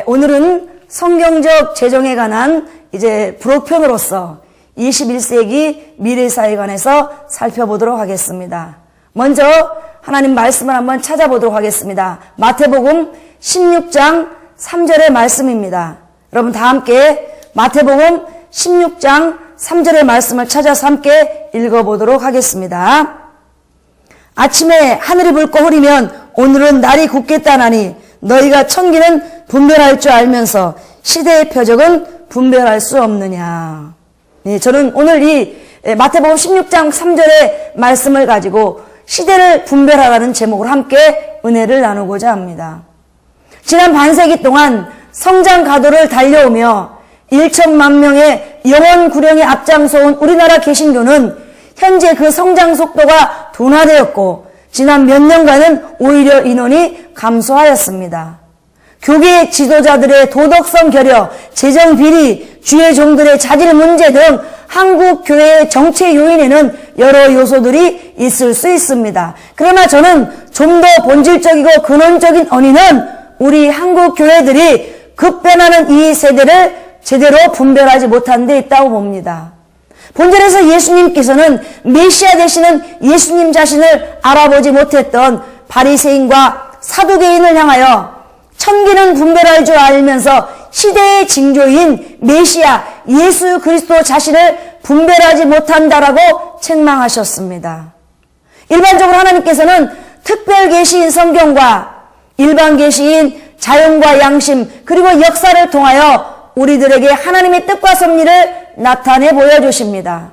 오늘은 성경적 재정에 관한 이제 부록편으로서 21세기 미래사회에 관해서 살펴보도록 하겠습니다. 먼저 하나님 말씀을 한번 찾아보도록 하겠습니다. 마태복음 16장 3절의 말씀입니다. 여러분 다 함께 마태복음 16장 3절의 말씀을 찾아서 함께 읽어보도록 하겠습니다. 아침에 하늘이 붉고 흐리면 오늘은 날이 굳겠다나니 너희가 천기는 분별할 줄 알면서 시대의 표적은 분별할 수 없느냐. 네, 저는 오늘 이 마태복음 16장 3절의 말씀을 가지고 시대를 분별하라는 제목으로 함께 은혜를 나누고자 합니다. 지난 반세기 동안 성장 가도를 달려오며 1천만 명의 영원 구령에 앞장서온 우리나라 개신교는 현재 그 성장 속도가 둔화되었고 지난 몇 년간은 오히려 인원이 감소하였습니다. 교계 지도자들의 도덕성 결여, 재정 비리, 주의 종들의 자질 문제 등 한국 교회의 정체 요인에는 여러 요소들이 있을 수 있습니다. 그러나 저는 좀 더 본질적이고 근원적인 원인은 우리 한국 교회들이 급변하는 이 세대를 제대로 분별하지 못한 데 있다고 봅니다. 본절에서 예수님께서는 메시아 되시는 예수님 자신을 알아보지 못했던 바리새인과 사두개인을 향하여 천기는 분별할 줄 알면서 시대의 징조인 메시아 예수 그리스도 자신을 분별하지 못한다라고 책망하셨습니다. 일반적으로 하나님께서는 특별 계시인 성경과 일반 계시인 자연과 양심 그리고 역사를 통하여 우리들에게 하나님의 뜻과 섭리를 나타내 보여주십니다.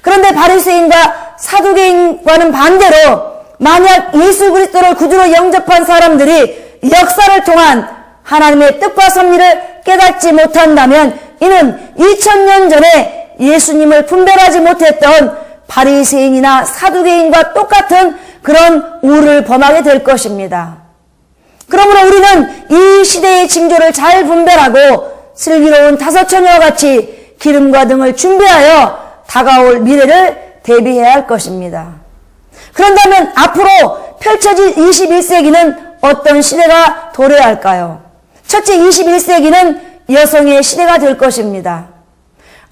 그런데 바리새인과 사두개인과는 반대로 만약 예수 그리스도를 구주로 영접한 사람들이 역사를 통한 하나님의 뜻과 섭리를 깨닫지 못한다면 이는 2000년 전에 예수님을 분별하지 못했던 바리새인이나 사두개인과 똑같은 그런 우를 범하게 될 것입니다. 그러므로 우리는 이 시대의 징조를 잘 분별하고 슬기로운 다섯처녀와 같이 기름과 등을 준비하여 다가올 미래를 대비해야 할 것입니다. 그런다면 앞으로 펼쳐질 21세기는 어떤 시대가 도래해야 할까요? 첫째, 21세기는 여성의 시대가 될 것입니다.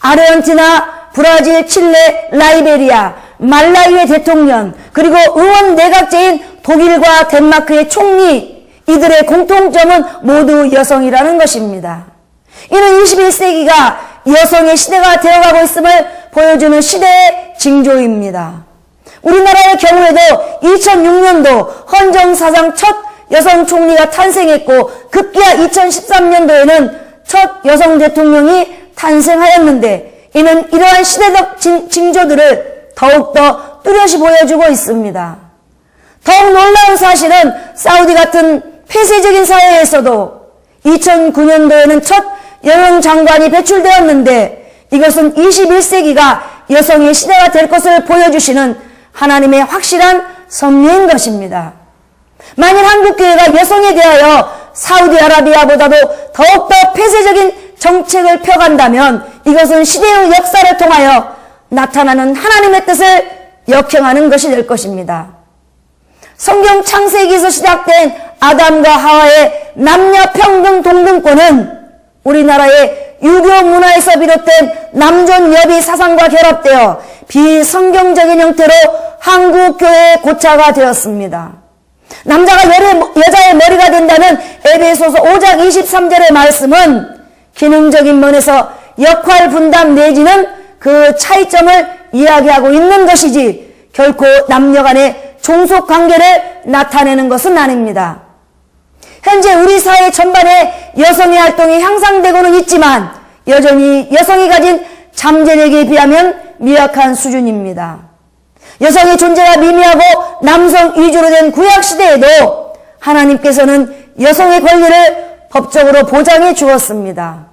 아르헨티나, 브라질, 칠레, 라이베리아, 말라위의 대통령, 그리고 의원 내각제인 독일과 덴마크의 총리, 이들의 공통점은 모두 여성이라는 것입니다. 이는 21세기가 여성의 시대가 되어가고 있음을 보여주는 시대의 징조입니다. 우리나라의 경우에도 2006년도 헌정사상 첫 여성 총리가 탄생했고 급기야 2013년도에는 첫 여성 대통령이 탄생하였는데 이는 이러한 시대적 징조들을 더욱더 뚜렷이 보여주고 있습니다. 더욱 놀라운 사실은 사우디 같은 폐쇄적인 사회에서도 2009년도에는 첫 여성 장관이 배출되었는데 이것은 21세기가 여성의 시대가 될 것을 보여주시는 하나님의 확실한 섭리인 것입니다. 만일 한국교회가 여성에 대하여 사우디아라비아보다도 더욱더 폐쇄적인 정책을 펴간다면 이것은 시대의 역사를 통하여 나타나는 하나님의 뜻을 역행하는 것이 될 것입니다. 성경 창세기에서 시작된 아담과 하와의 남녀평등 동등권은 우리나라의 유교 문화에서 비롯된 남존 여비 사상과 결합되어 비성경적인 형태로 한국 교회의 고차가 되었습니다. 남자가 여자의 머리가 된다는 에베소서 5장 23절의 말씀은 기능적인 면에서 역할 분담 내지는 그 차이점을 이야기하고 있는 것이지 결코 남녀 간의 종속 관계를 나타내는 것은 아닙니다. 현재 우리 사회 전반에 여성의 활동이 향상되고는 있지만 여전히 여성이 가진 잠재력에 비하면 미약한 수준입니다. 여성의 존재가 미미하고 남성 위주로 된 구약시대에도 하나님께서는 여성의 권리를 법적으로 보장해 주었습니다.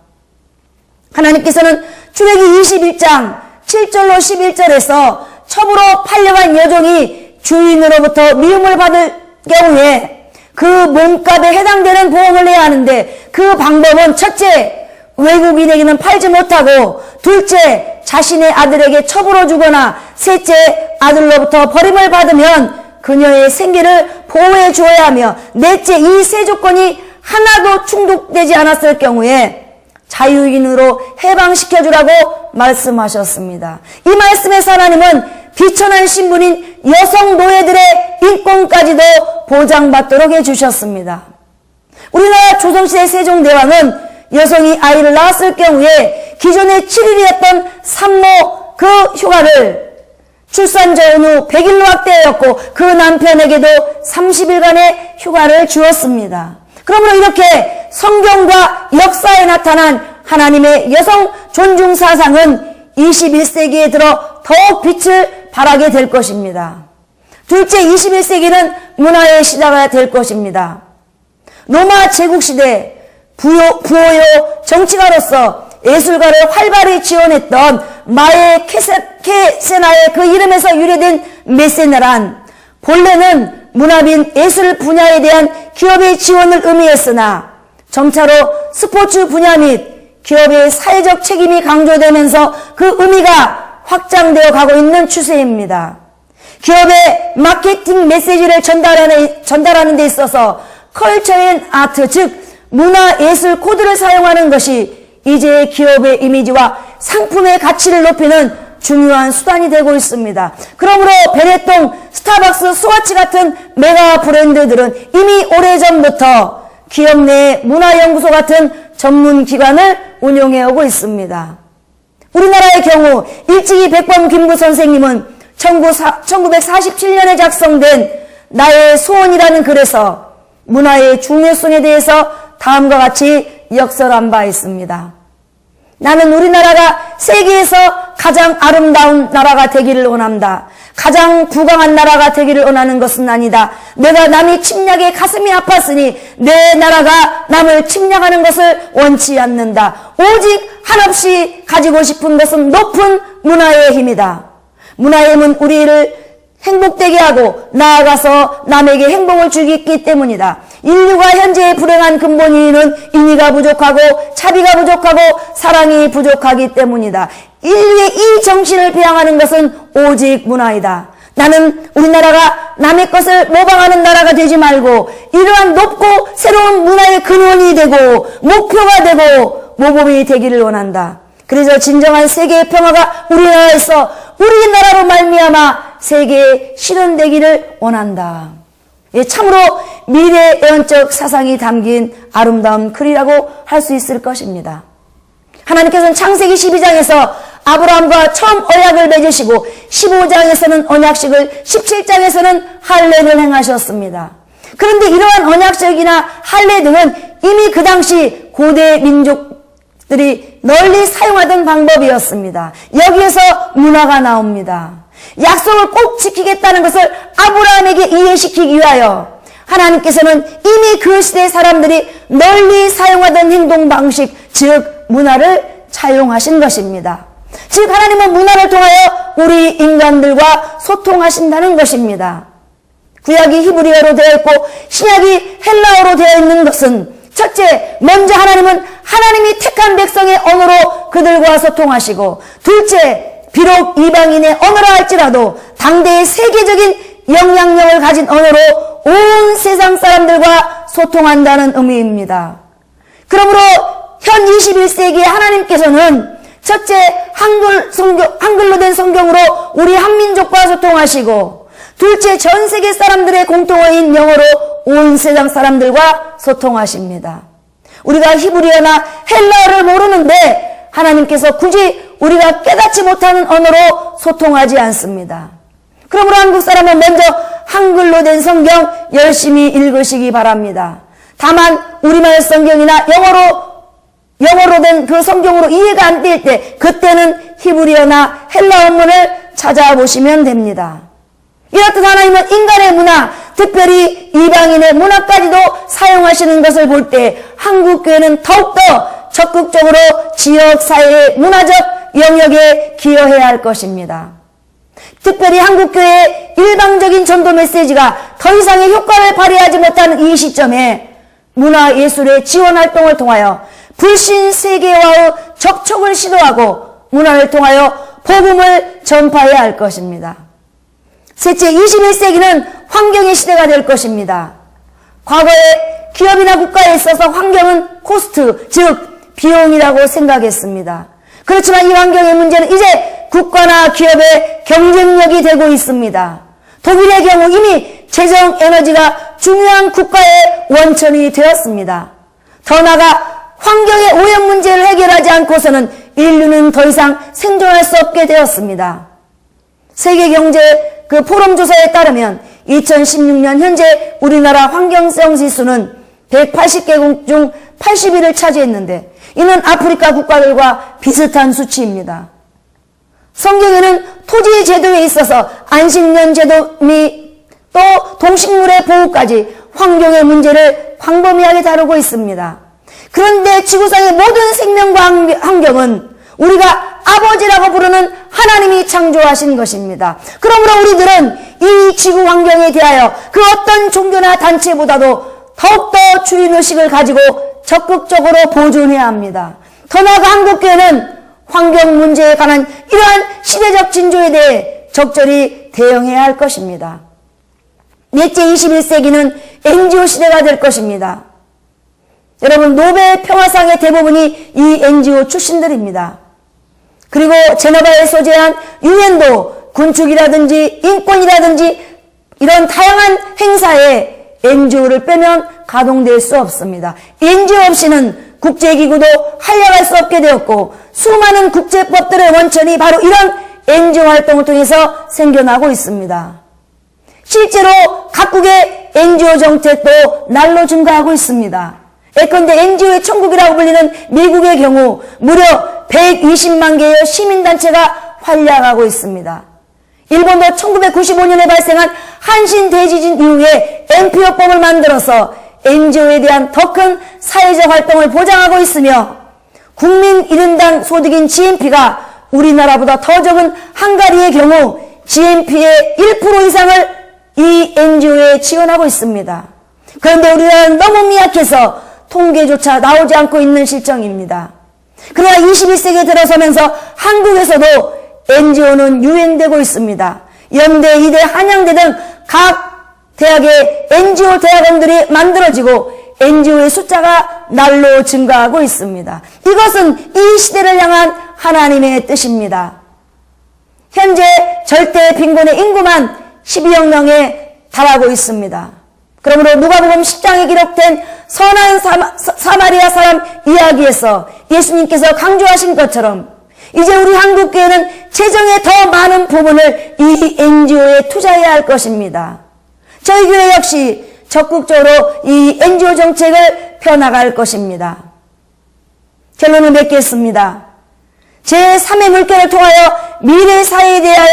하나님께서는 출애기 21장 7절로 11절에서 첩으로 팔려간 여종이 주인으로부터 미움을 받을 경우에 그 몸값에 해당되는 보험을 내야 하는데 그 방법은 첫째, 외국인에게는 팔지 못하고 둘째, 자신의 아들에게 첩으로 주거나 셋째, 아들로부터 버림을 받으면 그녀의 생계를 보호해 주어야 하며 넷째, 이 세 조건이 하나도 충족되지 않았을 경우에 자유인으로 해방시켜주라고 말씀하셨습니다. 이 말씀에서 하나님은 비천한 신분인 여성 노예들의 인권까지도 보장받도록 해주셨습니다. 우리나라 조선시대 세종대왕은 여성이 아이를 낳았을 경우에 기존에 7일이었던 산모 그 휴가를 출산 전후 100일로 확대하였고 그 남편에게도 30일간의 휴가를 주었습니다. 그러므로 이렇게 성경과 역사에 나타난 하나님의 여성 존중 사상은 21세기에 들어 더욱 빛을 발하게 될 것입니다. 둘째, 21세기는 문화의 시대가 될 것입니다. 로마 제국시대 부호요 정치가로서 예술가를 활발히 지원했던 마에 케세나의 그 이름에서 유래된 메세나란 본래는 문화 및 예술 분야에 대한 기업의 지원을 의미했으나 점차로 스포츠 분야 및 기업의 사회적 책임이 강조되면서 그 의미가 확장되어 가고 있는 추세입니다. 기업의 마케팅 메시지를 전달하는 데 있어서 컬처 앤 아트, 즉 문화예술 코드를 사용하는 것이 이제 기업의 이미지와 상품의 가치를 높이는 중요한 수단이 되고 있습니다. 그러므로 베네통, 스타벅스, 스와치 같은 메가 브랜드들은 이미 오래전부터 기업 내 문화연구소 같은 전문 기관을 운영해오고 있습니다. 우리나라의 경우 일찍이 백범 김구 선생님은 1947년에 작성된 나의 소원이라는 글에서 문화의 중요성에 대해서 다음과 같이 역설한 바 있습니다. 나는 우리나라가 세계에서 가장 아름다운 나라가 되기를 원한다. 가장 부강한 나라가 되기를 원하는 것은 아니다. 내가 남이 침략에 가슴이 아팠으니 내 나라가 남을 침략하는 것을 원치 않는다. 오직 한없이 가지고 싶은 것은 높은 문화의 힘이다. 문화의 힘은 우리를 행복되게 하고 나아가서 남에게 행복을 주기 때문이다. 인류가 현재 불행한 근본이는 인의가 부족하고 자비가 부족하고 사랑이 부족하기 때문이다. 인류의 이 정신을 배양하는 것은 오직 문화이다. 나는 우리나라가 남의 것을 모방하는 나라가 되지 말고 이러한 높고 새로운 문화의 근원이 되고 목표가 되고 모범이 되기를 원한다. 그래서 진정한 세계의 평화가 우리나라에서 우리나라로 말미암아 세계에 실현되기를 원한다. 예, 참으로 미래 예언적 사상이 담긴 아름다운 글이라고 할 수 있을 것입니다. 하나님께서는 창세기 12장에서 아브라함과 처음 언약을 맺으시고 15장에서는 언약식을 17장에서는 할례를 행하셨습니다. 그런데 이러한 언약식이나 할례 등은 이미 그 당시 고대 민족들이 널리 사용하던 방법이었습니다. 여기에서 문화가 나옵니다. 약속을 꼭 지키겠다는 것을 아브라함에게 이해시키기 위하여 하나님께서는 이미 그 시대 사람들이 널리 사용하던 행동 방식, 즉 문화를 차용하신 것입니다. 즉 하나님은 문화를 통하여 우리 인간들과 소통하신다는 것입니다. 구약이 히브리어로 되어 있고 신약이 헬라어로 되어 있는 것은 첫째, 먼저 하나님은 하나님이 택한 백성의 언어로 그들과 소통하시고, 둘째, 비록 이방인의 언어라 할지라도 당대의 세계적인 영향력을 가진 언어로 온 세상 사람들과 소통한다는 의미입니다. 그러므로 현 21세기에 하나님께서는 첫째, 한글로 된 성경으로 우리 한민족과 소통하시고, 둘째, 전 세계 사람들의 공통어인 영어로 온 세상 사람들과 소통하십니다. 우리가 히브리어나 헬라어를 모르는데 하나님께서 굳이 우리가 깨닫지 못하는 언어로 소통하지 않습니다. 그러므로 한국 사람은 먼저 한글로 된 성경 열심히 읽으시기 바랍니다. 다만 우리말 성경이나 영어로 된 그 성경으로 이해가 안 될 때 그때는 히브리어나 헬라 원문을 찾아보시면 됩니다. 이렇듯 하나님은 인간의 문화, 특별히 이방인의 문화까지도 사용하시는 것을 볼 때 한국교회는 더욱더 적극적으로 지역사회의 문화적 영역에 기여해야 할 것입니다. 특별히 한국교회의 일방적인 전도 메시지가 더 이상의 효과를 발휘하지 못하는 이 시점에 문화예술의 지원활동을 통하여 불신 세계와의 접촉을 시도하고 문화를 통하여 복음을 전파해야 할 것입니다. 셋째, 21세기는 환경의 시대가 될 것입니다. 과거에 기업이나 국가에 있어서 환경은 코스트, 즉 비용이라고 생각했습니다. 그렇지만 이 환경의 문제는 이제 국가나 기업의 경쟁력이 되고 있습니다. 독일의 경우 이미 재정 에너지가 중요한 국가의 원천이 되었습니다. 더 나아가 환경의 오염 문제를 해결하지 않고서는 인류는 더 이상 생존할 수 없게 되었습니다. 세계경제 포럼 조사에 따르면 2016년 현재 우리나라 환경성 지수는 180개국 중 80위를 차지했는데 이는 아프리카 국가들과 비슷한 수치입니다. 성경에는 토지 제도에 있어서 안식년 제도 및 또 동식물의 보호까지 환경의 문제를 광범위하게 다루고 있습니다. 그런데 지구상의 모든 생명과 환경은 우리가 아버지라고 부르는 하나님이 창조하신 것입니다. 그러므로 우리들은 이 지구 환경에 대하여 그 어떤 종교나 단체보다도 더욱더 주인의식을 가지고 적극적으로 보존해야 합니다. 더 나아가 한국교회는 환경 문제에 관한 이러한 시대적 진조에 대해 적절히 대응해야 할 것입니다. 넷째 21세기는 NGO 시대가 될 것입니다. 여러분, 노벨 평화상의 대부분이 이 NGO 출신들입니다. 그리고 제네바에 소재한 유엔도 군축이라든지 인권이라든지 이런 다양한 행사에 NGO를 빼면 가동될 수 없습니다. NGO 없이는 국제기구도 활약할 수 없게 되었고 수많은 국제법들의 원천이 바로 이런 NGO 활동을 통해서 생겨나고 있습니다. 실제로 각국의 NGO 정책도 날로 증가하고 있습니다. 예컨대 NGO의 천국이라고 불리는 미국의 경우 무려 120만 개의 시민단체가 활약하고 있습니다. 일본도 1995년에 발생한 한신 대지진 이후에 NPO법을 만들어서 NGO에 대한 더 큰 사회적 활동을 보장하고 있으며 국민 1인당 소득인 GNP가 우리나라보다 더 적은 헝가리의 경우 GNP의 1% 이상을 이 NGO에 지원하고 있습니다. 그런데 우리나라는 너무 미약해서 통계조차 나오지 않고 있는 실정입니다. 그러나 21세기에 들어서면서 한국에서도 NGO는 유행되고 있습니다. 연대, 이대, 한양대 등 각 대학의 NGO 대학원들이 만들어지고 NGO의 숫자가 날로 증가하고 있습니다. 이것은 이 시대를 향한 하나님의 뜻입니다. 현재 절대 빈곤의 인구만 12억 명에 달하고 있습니다. 그러므로 누가복음 10장에 기록된 선한 사마리아 사람 이야기에서 예수님께서 강조하신 것처럼 이제 우리 한국교회는 재정의 더 많은 부분을 이 NGO에 투자해야 할 것입니다. 저희 교회 역시 적극적으로 이 NGO 정책을 펴나갈 것입니다. 결론을 맺겠습니다. 제3의 물결을 통하여 미래 사회에 대하여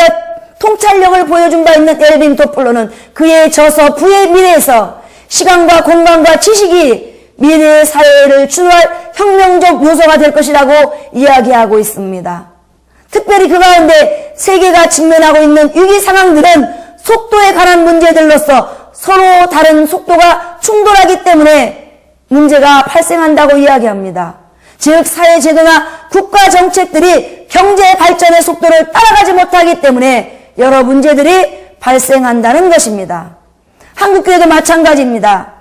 통찰력을 보여준 바 있는 엘빈 토플러는 그의 저서 부의 미래에서 시간과 공간과 지식이 미래의 사회를 주도할 혁명적 요소가 될 것이라고 이야기하고 있습니다. 특별히 그 가운데 세계가 직면하고 있는 위기 상황들은 속도에 관한 문제들로서 서로 다른 속도가 충돌하기 때문에 문제가 발생한다고 이야기합니다. 즉 사회제도나 국가 정책들이 경제 발전의 속도를 따라가지 못하기 때문에 여러 문제들이 발생한다는 것입니다. 한국교회도 마찬가지입니다.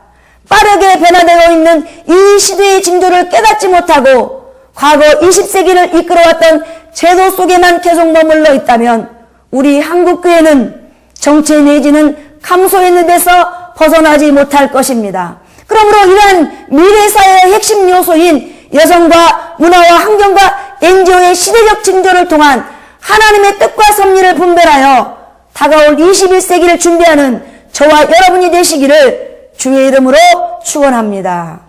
빠르게 변화되고 있는 이 시대의 징조를 깨닫지 못하고 과거 20세기를 이끌어왔던 제도 속에만 계속 머물러 있다면 우리 한국교회는 정체 내지는 감소의 늪에서 벗어나지 못할 것입니다. 그러므로 이러한 미래사회의 핵심 요소인 여성과 문화와 환경과 NGO의 시대적 징조를 통한 하나님의 뜻과 섭리를 분별하여 다가올 21세기를 준비하는 저와 여러분이 되시기를 주의 이름으로 축원합니다.